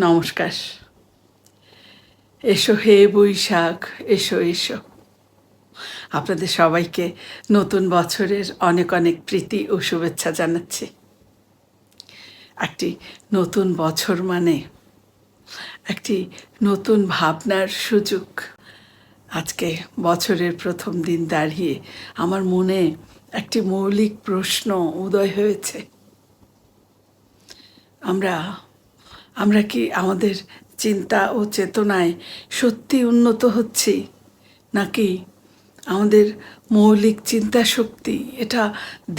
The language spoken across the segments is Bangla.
নমস্কার। এসো হে বৈশাখ, এসো এসো। আপনাদের সবাইকে নতুন বছরের অনেক অনেক প্রীতি ও শুভেচ্ছা জানাচ্ছি। একটি নতুন বছর মানে একটি নতুন ভাবনার সুযোগ। আজকে বছরের প্রথম দিন দাঁড়িয়ে আমার মনে একটি মৌলিক প্রশ্ন উদয় হয়েছে। আমরা কি আমাদের চিন্তা ও চেতনায় সত্যি উন্নত হচ্ছি, নাকি আমাদের মৌলিক চিন্তা শক্তি এটা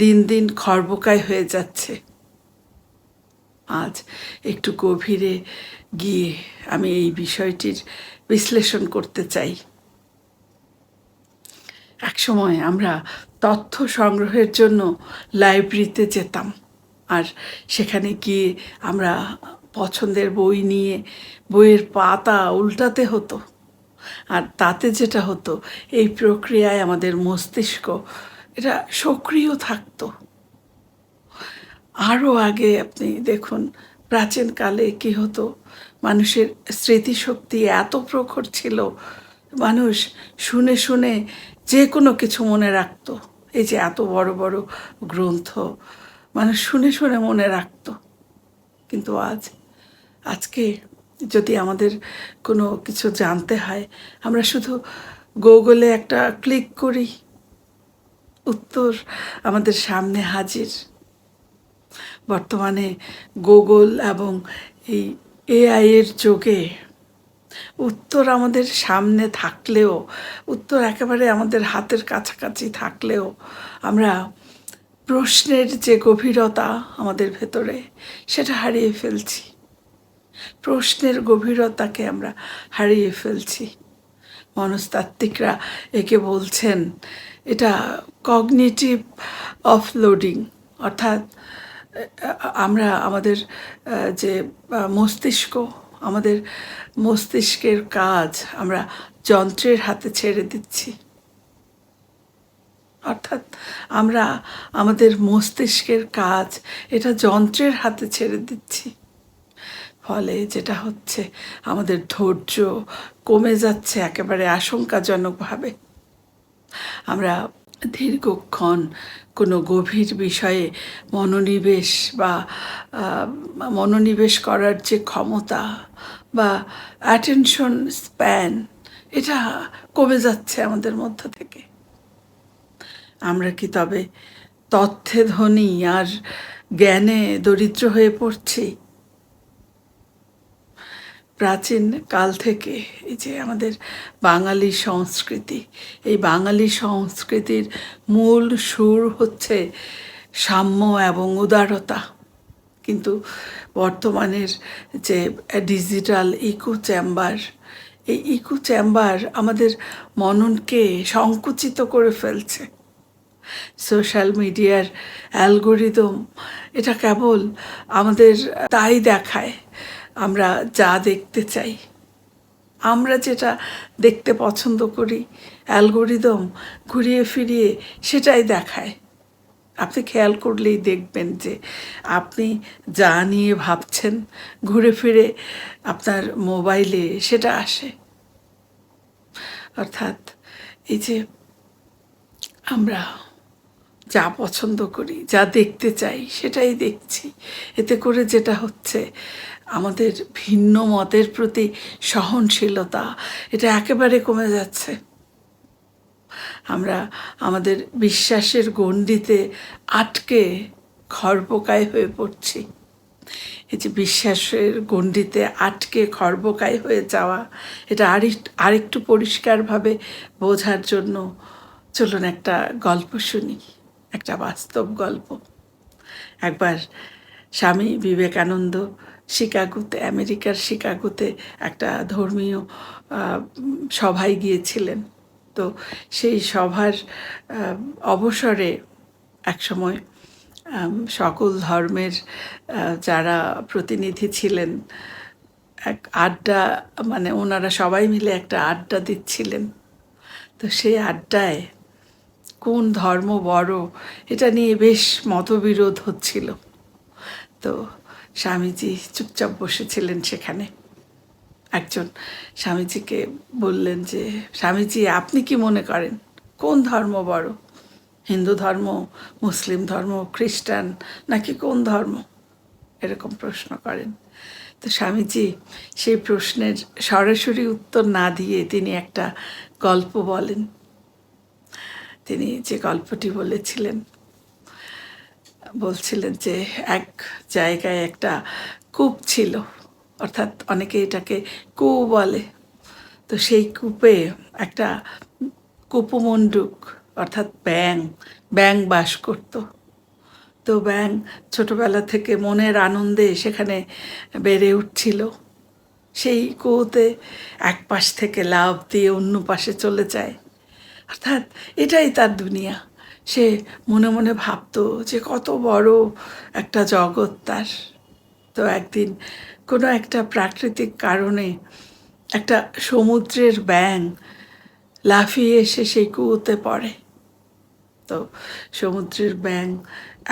দিন দিন খর্বকায় হয়ে যাচ্ছে? আজ একটু গভীরে গিয়ে আমি এই বিষয়টির বিশ্লেষণ করতে চাই। একসময় আমরা তথ্য সংগ্রহের জন্য লাইব্রেরিতে যেতাম, আর সেখানে গিয়ে আমরা পছন্দের বই নিয়ে বইয়ের পাতা উল্টাতে হতো। আর তাতে যেটা হতো, এই প্রক্রিয়ায় আমাদের মস্তিষ্ক এটা সক্রিয় থাকতো। আরও আগে আপনি দেখুন, প্রাচীনকালে কী হতো, মানুষের স্মৃতিশক্তি এত প্রখর ছিল, মানুষ শুনে শুনে যে কোনো কিছু মনে রাখতো। এই যে এত বড় বড় গ্রন্থ মানুষ শুনে শুনে মনে রাখতো। কিন্তু আজকে যদি আমাদের কোনো কিছু জানতে হয়, আমরা শুধু গুগলে একটা ক্লিক করি, উত্তর আমাদের সামনে হাজির। বর্তমানে গুগল এবং এই এআইয়ের যুগে উত্তর আমাদের সামনে থাকলেও, উত্তর একেবারে আমাদের হাতের কাছাকাছি থাকলেও, আমরা প্রশ্নের যে গভীরতা আমাদের ভেতরে, সেটা হারিয়ে ফেলছি। প্রশ্নের গভীরতাকে আমরা হারিয়ে ফেলছি। মনস্তাত্ত্বিকরা একে বলছেন, এটা কগনিটিভ অফলোডিং। অর্থাৎ আমরা আমাদের যে মস্তিষ্ক, আমাদের মস্তিষ্কের কাজ আমরা যন্ত্রের হাতে ছেড়ে দিচ্ছি। অর্থাৎ আমরা আমাদের মস্তিষ্কের কাজ এটা যন্ত্রের হাতে ছেড়ে দিচ্ছি। ফলে যেটা হচ্ছে, আমাদের ধৈর্য কমে যাচ্ছে একেবারে আশঙ্কাজনকভাবে। আমরা দীর্ঘক্ষণ কোনো গভীর বিষয়ে মনোনিবেশ করার যে ক্ষমতা বা অ্যাটেনশন স্প্যান, এটা কমে যাচ্ছে আমাদের মধ্য থেকে। আমরা কি তবে তথ্যে ধনী আর জ্ঞানে দরিদ্র হয়ে পড়ছি? প্রাচীন কাল থেকে এই যে আমাদের বাঙালি সংস্কৃতি, এই বাঙালি সংস্কৃতির মূল সুর হচ্ছে সাম্য এবং উদারতা। কিন্তু বর্তমানের যে ডিজিটাল ইকো চেম্বার, এই ইকো চেম্বার আমাদের মননকে সংকুচিত করে ফেলছে। সোশ্যাল মিডিয়ার অ্যালগোরিদম এটা কেবল আমাদের তাই দেখায়, আমরা যা দেখতে চাই, আমরা যেটা দেখতে পছন্দ করি, অ্যালগোরিদম ঘুরিয়ে ফিরিয়ে সেটাই দেখায়। আপনি খেয়াল করলেই দেখবেন যে আপনি যা নিয়ে ভাবছেন, ঘুরে ফিরে আপনার মোবাইলে সেটা আসে। অর্থাৎ এই যে আমরা যা পছন্দ করি, যা দেখতে চাই, সেটাই দেখছি। এতে করে যেটা হচ্ছে, আমাদের ভিন্ন মতের প্রতি সহনশীলতা এটা একেবারে কমে যাচ্ছে। আমরা আমাদের বিশ্বাসের গণ্ডিতে আটকে খর্বকায় হয়ে পড়ছি। এই যে বিশ্বাসের গণ্ডিতে আটকে খর্বকায় হয়ে যাওয়া, এটা আরেকটু পরিষ্কারভাবে বোঝার জন্য চলুন একটা গল্প শুনি, একটা বাস্তব গল্প। একবার স্বামী বিবেকানন্দ আমেরিকার শিকাগোতে একটা ধর্মীয় সভায় গিয়েছিলেন। তো সেই সভার অবসরে একসময় সকল ধর্মের যারা প্রতিনিধি ছিলেন, এক আড্ডা, মানে ওনারা সবাই মিলে একটা আড্ডা দিচ্ছিলেন। তো সেই আড্ডায় কোন ধর্ম বড় এটা নিয়ে বেশ মতবিরোধ হচ্ছিল। তো স্বামীজি চুপচাপ বসেছিলেন সেখানে। একজন স্বামীজিকে বললেন যে, স্বামীজি আপনি কি মনে করেন কোন ধর্ম বড়, হিন্দু ধর্ম, মুসলিম ধর্ম, খ্রিস্টান, নাকি কোন ধর্ম? এরকম প্রশ্ন করেন। তো স্বামীজি সেই প্রশ্নের সরাসরি উত্তর না দিয়ে তিনি একটা গল্প বলেন। তিনি যে গল্পটি বলছিলেন যে এক জায়গায় একটা কূপ ছিল, অর্থাৎ অনেকে এটাকে কুয়ো বলে। তো সেই কূপে একটা কুপমণ্ডুক অর্থাৎ ব্যাঙ বাস করত। তো ব্যাঙ ছোটবেলা থেকে মনের আনন্দে সেখানে বেড়ে উঠছিল। সেই কুয়োতে এক পাশ থেকে লাফ দিয়ে অন্য পাশে চলে যায়, অর্থাৎ এটাই তার দুনিয়া। সে মনে মনে ভাবতো যে কত বড় একটা জগৎ তার। তো একদিন কোনো একটা প্রাকৃতিক কারণে একটা সমুদ্রের ব্যাঙ লাফিয়ে এসে সেই কুয়োতে পড়ে। তো সমুদ্রের ব্যাঙ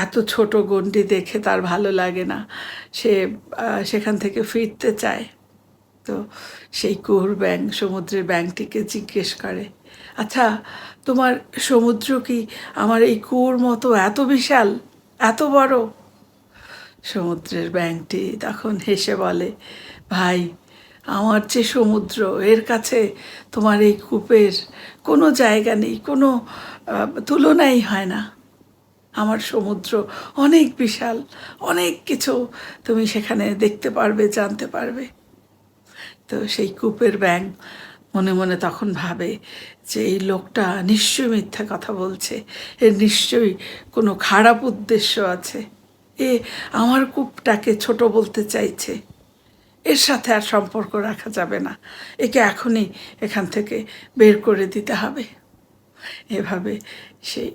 এত ছোট গণ্ডি দেখে তার ভালো লাগে না, সে সেখান থেকে ফিরতে চায়। তো সেই কুয়োর ব্যাঙ সমুদ্রের ব্যাঙটিকে জিজ্ঞেস করে, আচ্ছা তোমার সমুদ্র কি আমার এই কুয়োর মতো এত বিশাল, এত বড়? সমুদ্রের ব্যাঙটি তখন হেসে বলে, ভাই আমার যে সমুদ্র, এর কাছে তোমার এই কূপের কোনো জায়গা নেই, কোনো তুলনাই হয় না। আমার সমুদ্র অনেক বিশাল, অনেক কিছু তুমি সেখানে দেখতে পারবে, জানতে পারবে। তো সেই কূপের ব্যাঙ মনে মনে তখন ভাবে যে এই লোকটা নিশ্চয়ই মিথ্যা কথা বলছে, এর নিশ্চয়ই কোনো খারাপ উদ্দেশ্য আছে। এ আমার কূপটাকে ছোট বলতে চাইছে, এর সাথে আর সম্পর্ক রাখা যাবে না, একে এখনই এখান থেকে বের করে দিতে হবে। এভাবে সেই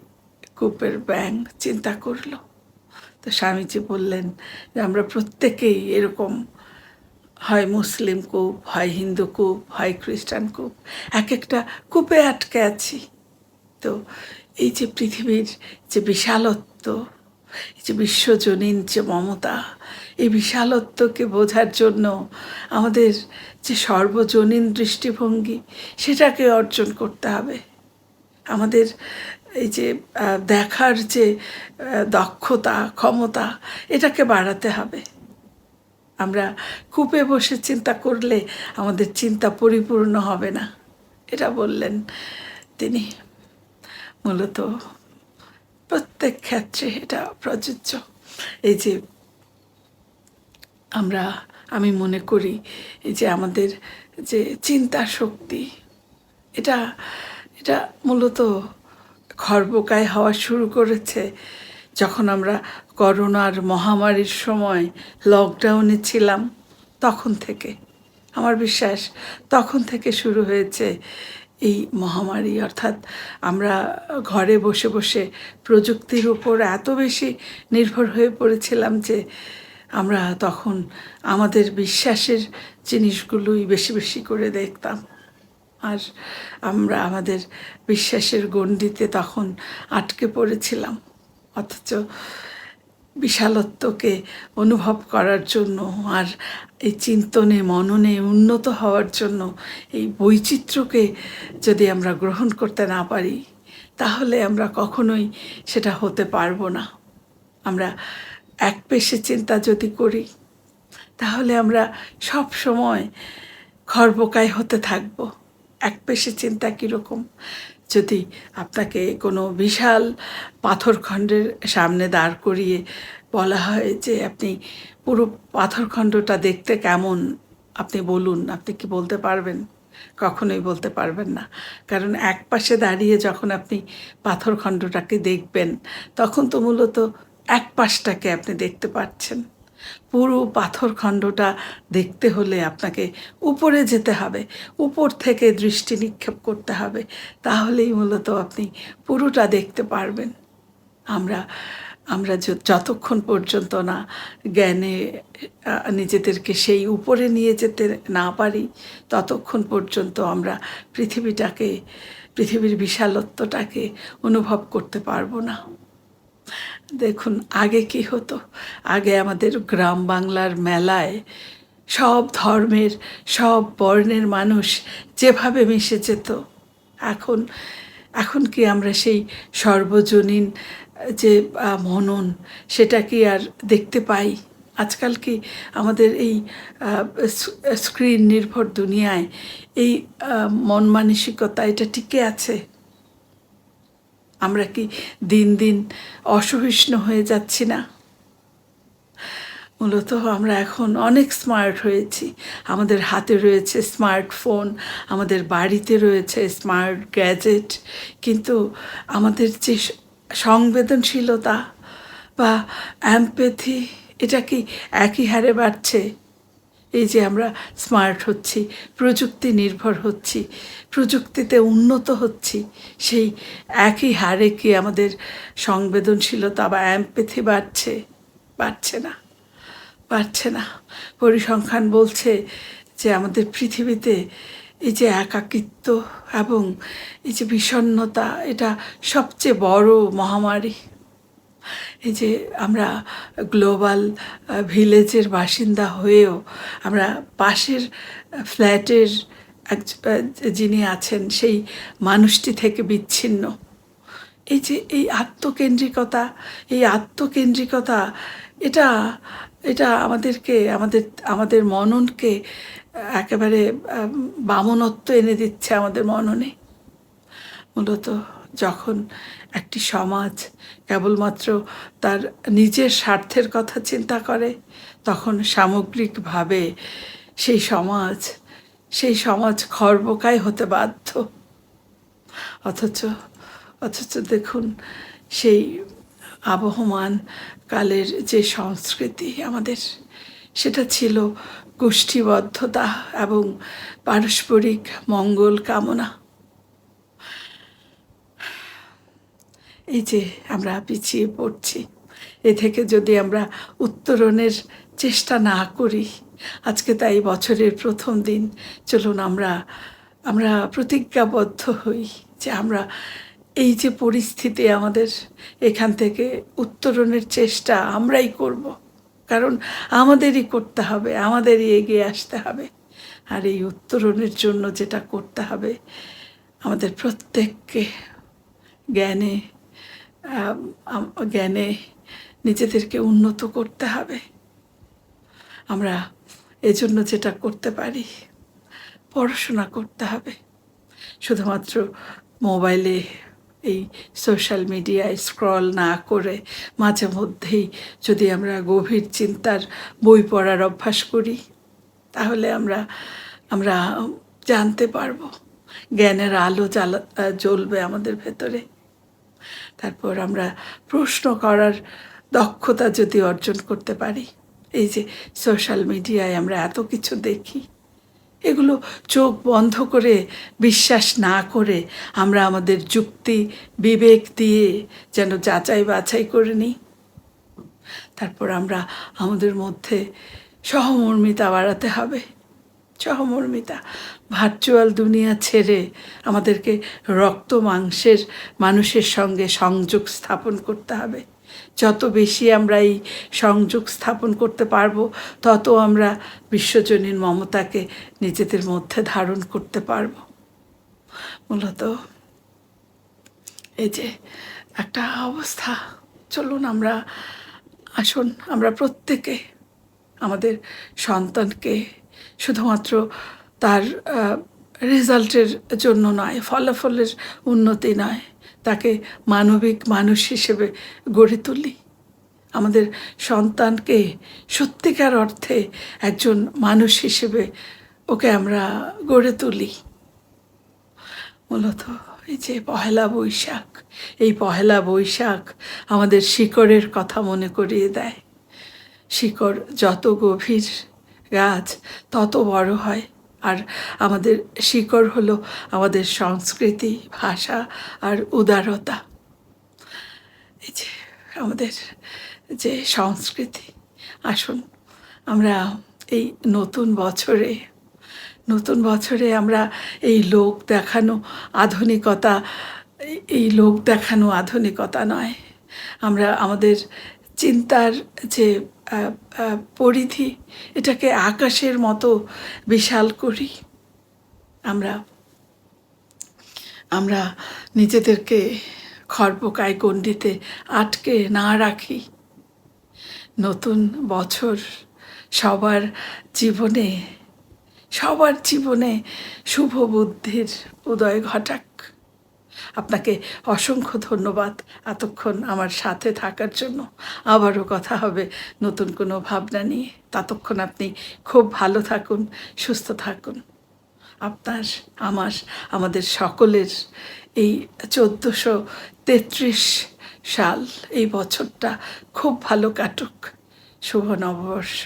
কূপের ব্যাঙ চিন্তা করলো। তো স্বামীজি বললেন যে আমরা প্রত্যেকেই এরকম, হয় মুসলিম কূপ, হয় হিন্দু কূপ, হয় খ্রিস্টান কূপ, এক একটা কূপে আটকে আছি। তো এই যে পৃথিবীর যে বিশালত্ব, এই যে বিশ্বজনীন যে মমতা, এই বিশালত্বকে বোঝার জন্য আমাদের যে সর্বজনীন দৃষ্টিভঙ্গি, সেটাকে অর্জন করতে হবে। আমাদের এই যে দেখার যে দক্ষতা, ক্ষমতা, এটাকে বাড়াতে হবে। আমরা কূপে বসে চিন্তা করলে আমাদের চিন্তা পরিপূর্ণ হবে না, এটা বললেন তিনি। মূলত প্রত্যেক ক্ষেত্রে এটা প্রযোজ্য। এই যে আমি মনে করি এই যে আমাদের যে চিন্তা শক্তি, এটা এটা মূলত খর্বকায় হওয়া শুরু করেছে যখন আমরা করোনার মহামারীর সময় লকডাউনে ছিলাম, তখন থেকে। আমার বিশ্বাস তখন থেকে শুরু হয়েছে এই মহামারী। অর্থাৎ আমরা ঘরে বসে বসে প্রযুক্তির উপর এত বেশি নির্ভর হয়ে পড়েছিলাম যে আমরা তখন আমাদের বিশ্বাসের জিনিসগুলোই বেশি বেশি করে দেখতাম। আর আমরা আমাদের বিশ্বাসের গণ্ডিতে তখন আটকে পড়েছিলাম। অথচ বিশালত্বকে অনুভব করার জন্য আর এই চিন্তনে মননে উন্নত হওয়ার জন্য এই বৈচিত্র্যকে যদি আমরা গ্রহণ করতে না পারি, তাহলে আমরা কখনোই সেটা হতে পারবো না। আমরা একপেশে চিন্তা যদি করি, তাহলে আমরা সব সময় খর্বকায় হতে থাকবো। একপেশে চিন্তা কীরকম? যদি আপনাকে কোনো বিশাল পাথরখণ্ডের সামনে দাঁড় করিয়ে বলা হয় যে আপনি পুরো পাথরখণ্ডটা দেখতে কেমন, আপনি বলুন, আপনি কি বলতে পারবেন? কখনোই বলতে পারবেন না। কারণ এক পাশে দাঁড়িয়ে যখন আপনি পাথরখণ্ডটাকে দেখবেন, তখন তো মূলত এক পাশটাকে আপনি দেখতে পাচ্ছেন। পুরো পাথরখণ্ডটা দেখতে হলে আপনাকে উপরে যেতে হবে, উপর থেকে দৃষ্টি নিক্ষেপ করতে হবে, তাহলেই মূলত আপনি পুরোটা দেখতে পারবেন। আমরা আমরা যতক্ষণ পর্যন্ত না জ্ঞানে নিজেদেরকে সেই উপরে নিয়ে যেতে না পারি, ততক্ষণ পর্যন্ত আমরা পৃথিবীর বিশালত্বটাকে অনুভব করতে পারবো না। দেখুন আগে কি হতো, আগে আমাদের গ্রাম বাংলার মেলায় সব ধর্মের, সব বর্ণের মানুষ যেভাবে মিশে যেত। এখন এখন কি আমরা সেই সর্বজনীন যে মনন, সেটা কি আর দেখতে পাই? আজকাল কি আমাদের এই স্ক্রিন নির্ভর দুনিয়ায় এই মন মানসিকতা এটা টিকে আছে? আমরা কি দিন দিন অসহিষ্ণু হয়ে যাচ্ছি না? মূলত আমরা এখন অনেক স্মার্ট হয়েছি। আমাদের হাতে রয়েছে স্মার্টফোন, আমাদের বাড়িতে রয়েছে স্মার্ট গ্যাজেট, কিন্তু আমাদের যে সংবেদনশীলতা বা এমপ্যাথি, এটা কি একই হারে বাড়ছে? এই যে আমরা স্মার্ট হচ্ছি, প্রযুক্তি নির্ভর হচ্ছি, প্রযুক্তিতে উন্নত হচ্ছি, সেই একই হারে কি আমাদের সংবেদনশীলতা বা এমপ্যাথি বাড়ছে? বাড়ছে না, বাড়ছে না। পরিসংখ্যান বলছে যে আমাদের পৃথিবীতে এই যে একাকিত্ব এবং এই যে বিষণ্ণতা, এটা সবচেয়ে বড় মহামারী। এই যে আমরা গ্লোবাল ভিলেজের বাসিন্দা হয়েও আমরা পাশের ফ্ল্যাটের যিনি আছেন সেই মানুষটি থেকে বিচ্ছিন্ন। এই যে এই আত্মকেন্দ্রিকতা, এই আত্মকেন্দ্রিকতা, এটা এটা আমাদেরকে আমাদের আমাদের মননকে একেবারে বামনত্ব এনে দিচ্ছে আমাদের মননে। মূলত যখন একটি সমাজ কেবলমাত্র তার নিজের স্বার্থের কথা চিন্তা করে, তখন সামগ্রিকভাবে সেই সমাজ খর্বকায় হতে বাধ্য। অথচ অথচ দেখুন, সেই আবহমান কালের যে সংস্কৃতি আমাদের, সেটা ছিল গোষ্ঠীবদ্ধতা এবং পারস্পরিক মঙ্গল কামনা। এই যে আমরা পিছিয়ে পড়ছি, এ থেকে যদি আমরা উত্তরণের চেষ্টা না করি, আজকে তাই বছরের প্রথম দিন, চলুন আমরা প্রতিজ্ঞাবদ্ধ হই যে আমরা এই যে পরিস্থিতি আমাদের, এখান থেকে উত্তরণের চেষ্টা আমরাই করব। কারণ আমাদেরই করতে হবে, আমাদেরই এগিয়ে আসতে হবে। আর এই উত্তরণের জন্য যেটা করতে হবে, আমাদের প্রত্যেককে জ্ঞানে জ্ঞানে নিজেদেরকে উন্নত করতে হবে। আমরা এজন্য যেটা করতে পারি, পড়াশোনা করতে হবে। শুধুমাত্র মোবাইলে এই সোশ্যাল মিডিয়ায় স্ক্রল না করে মাঝে মধ্যেই যদি আমরা গভীর চিন্তার বই পড়ার অভ্যাস করি, তাহলে আমরা জানতে পারবো, জ্ঞানের আলো জ্বলবে আমাদের ভেতরে। তারপর আমরা প্রশ্ন করার দক্ষতা যদি অর্জন করতে পারি, এই যে সোশ্যাল মিডিয়ায় আমরা এত কিছু দেখি, এগুলো চোখ বন্ধ করে বিশ্বাস না করে আমরা আমাদের যুক্তি বিবেক দিয়ে যেন যাচাই বাছাই করে নিই। তারপর আমরা আমাদের মধ্যে সহমর্মিতা বাড়াতে হবে। সহমর্মিতা, ভার্চুয়াল দুনিয়া ছেড়ে আমাদেরকে রক্ত মাংসের মানুষের সঙ্গে সংযোগ স্থাপন করতে হবে। যত বেশি আমরা এই সংযোগ স্থাপন করতে পারবো, তত আমরা বিশ্বজনীন মমতাকে নিজেদের মধ্যে ধারণ করতে পারবো। মূলত এই যে একটা অবস্থা, চলুন আসুন আমরা প্রত্যেকে আমাদের সন্তানকে শুধুমাত্র তার রেজাল্টের জন্য নয়, ফলাফলের উন্নতি নয়, তাকে মানবিক মানুষ হিসেবে গড়ে তুলি। আমাদের সন্তানকে সত্যিকার অর্থে একজন মানুষ হিসেবে ওকে আমরা গড়ে তুলি। মূলত এই যে পহেলা বৈশাখ, এই পহেলা বৈশাখ আমাদের শিকড়ের কথা মনে করিয়ে দেয়। শিকড় যত গভীর, গাছ তত বড় হয়। আর আমাদের শিকড় হলো আমাদের সংস্কৃতি, ভাষা আর উদারতা। এই যে আমাদের যে সংস্কৃতি, আসুন আমরা এই নতুন বছরে আমরা এই লোক দেখানো আধুনিকতা নয়, আমরা আমাদের চিন্তার যে পরিধি, এটাকে আকাশের মতো বিশাল করি। আমরা আমরা নিজেদেরকে খর্বকায় গণ্ডিতে আটকে না রাখি। নতুন বছর সবার জীবনে সবার জীবনে শুভ বুদ্ধির উদয় ঘটাক। আপনাকে অসংখ্য ধন্যবাদ এতক্ষণ আমার সাথে থাকার জন্য। আবারও কথা হবে নতুন কোনো ভাবনা নিয়ে। ততক্ষণ আপনি খুব ভালো থাকুন, সুস্থ থাকুন। আপনার, আমাদের সকলের এই 1433 সাল, এই বছরটা খুব ভালো কাটুক। শুভ নববর্ষ।